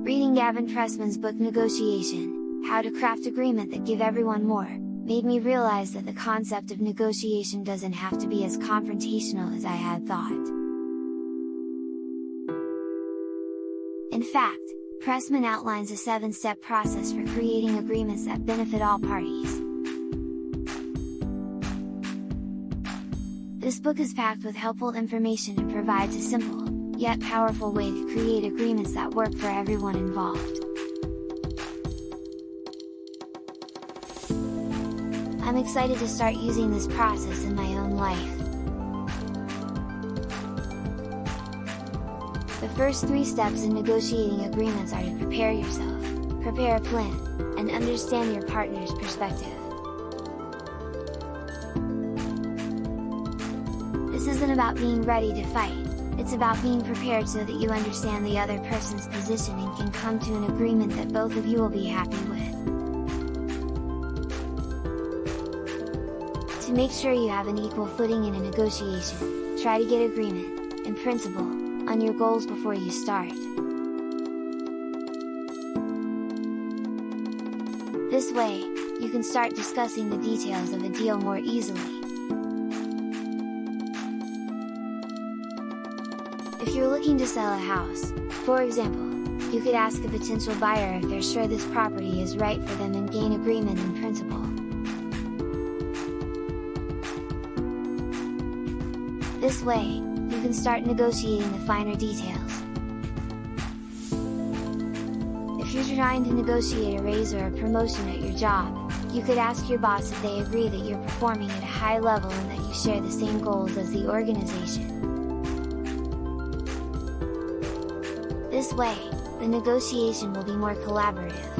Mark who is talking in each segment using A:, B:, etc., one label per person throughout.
A: Reading Gavin Presman'S book Negotiation, How to Craft Agreement That Give Everyone More, made me realize that the concept of negotiation doesn't have to be as confrontational as I had thought. In fact, Presman outlines a 7-step process for creating agreements that benefit all parties. This book is packed with helpful information and provides a simple, yet powerful way to create agreements that work for everyone involved. I'm excited to start using this process in my own life. The first 3 steps in negotiating agreements are to prepare yourself, prepare a plan, and understand your partner's perspective. This isn't about being ready to fight, it's about being prepared so that you understand the other person's position and can come to an agreement that both of you will be happy with. To make sure you have an equal footing in a negotiation, try to get agreement, in principle, on your goals before you start. This way, you can start discussing the details of a deal more easily. If you're looking to sell a house, for example, you could ask a potential buyer if they're sure this property is right for them and gain agreement in principle. This way, you can start negotiating the finer details. If you're trying to negotiate a raise or a promotion at your job, you could ask your boss if they agree that you're performing at a high level and that you share the same goals as the organization. This way, the negotiation will be more collaborative.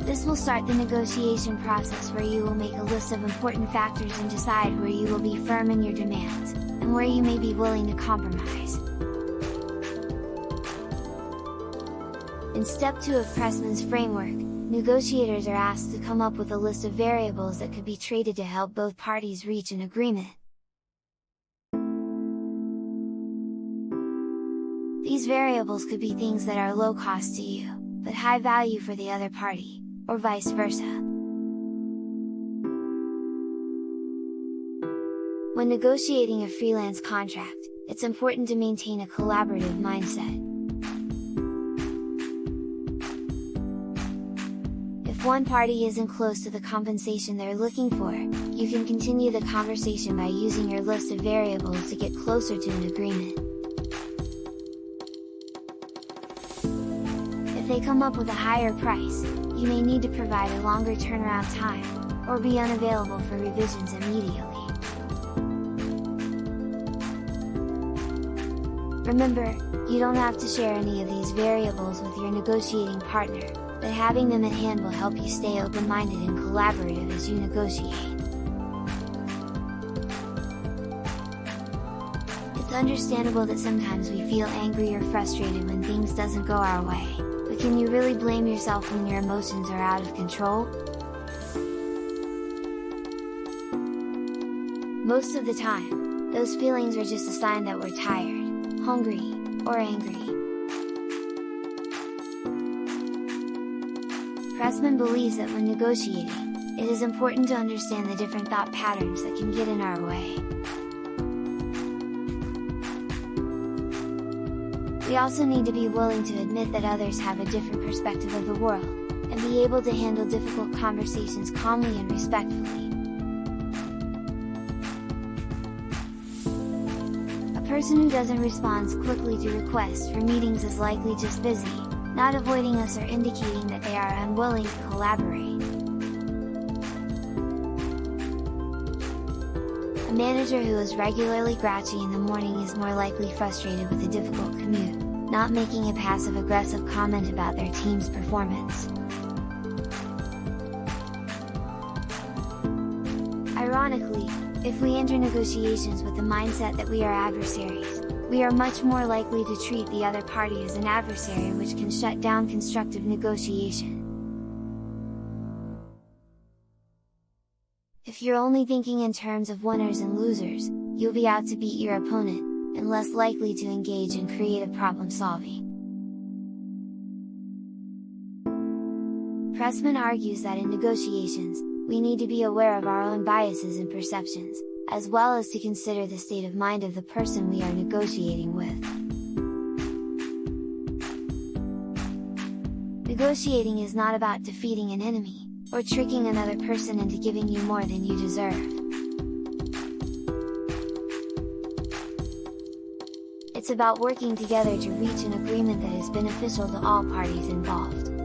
A: This will start the negotiation process where you will make a list of important factors and decide where you will be firm in your demands, and where you may be willing to compromise. In step 2 of Presman's framework, negotiators are asked to come up with a list of variables that could be traded to help both parties reach an agreement. These variables could be things that are low cost to you, but high value for the other party, or vice versa. When negotiating a freelance contract, it's important to maintain a collaborative mindset. If one party isn't close to the compensation they're looking for, you can continue the conversation by using your list of variables to get closer to an agreement. If they come up with a higher price, you may need to provide a longer turnaround time, or be unavailable for revisions immediately. Remember, you don't have to share any of these variables with your negotiating partner, but having them at hand will help you stay open-minded and collaborative as you negotiate. It's understandable that sometimes we feel angry or frustrated when things doesn't go our way. But can you really blame yourself when your emotions are out of control? Most of the time, those feelings are just a sign that we're tired, hungry, or angry. Presman believes that when negotiating, it is important to understand the different thought patterns that can get in our way. We also need to be willing to admit that others have a different perspective of the world, and be able to handle difficult conversations calmly and respectfully. A person who doesn't respond quickly to requests for meetings is likely just busy, not avoiding us or indicating that they are unwilling to collaborate. A manager who is regularly grouchy in the morning is more likely frustrated with a difficult commute, not making a passive-aggressive comment about their team's performance. Ironically, if we enter negotiations with the mindset that we are adversaries, we are much more likely to treat the other party as an adversary, which can shut down constructive negotiation. If you're only thinking in terms of winners and losers, you'll be out to beat your opponent, and less likely to engage in creative problem solving. Presman argues that in negotiations, we need to be aware of our own biases and perceptions, as well as to consider the state of mind of the person we are negotiating with. Negotiating is not about defeating an enemy, or tricking another person into giving you more than you deserve. It's about working together to reach an agreement that is beneficial to all parties involved.